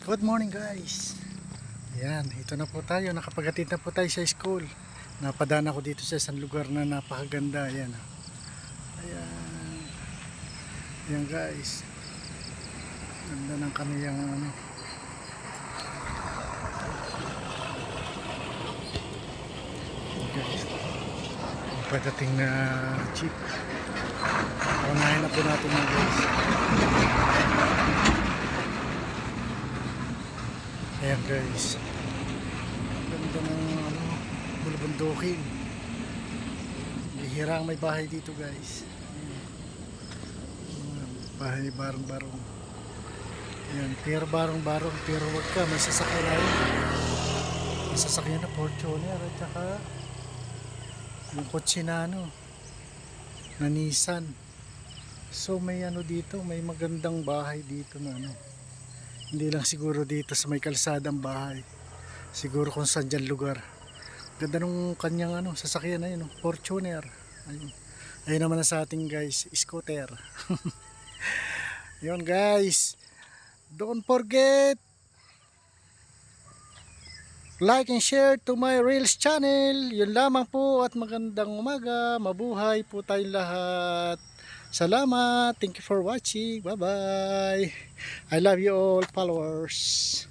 Good morning guys. Yan, ito na po tayo. Nakapaghatid na po tayo sa school. Napadaan ako dito sa isang lugar na napakaganda. Ayan. Ayan. Ayan guys. Ganda ng kaniyang ano. Guys. Pagdating na jeep. Pangahin na po natin mga guys. Ayan guys. Ganda ng ano, bulubundukin. Bihira ang may bahay dito guys. Bahay barong-barong. Ayan, pero barong-barong. Pero wag ka, may sasakyan na yun. May sasakyan na Fortuner at saka yung kotse na ano, na Nissan. So may ano dito, may magandang bahay dito na ano. Hindi lang siguro dito sa may kalsadang bahay. Siguro kung saan dyan lugar. Ganda nung kanyang ano, sasakyan na yun, Fortuner. Ayun. Ayun naman na sa ating guys, scooter. Yun guys. Don't forget like and share to my Reels channel. Yun lamang po at magandang umaga. Mabuhay po tayong lahat. Salamat. Thank you for watching. Bye bye. I love you all followers.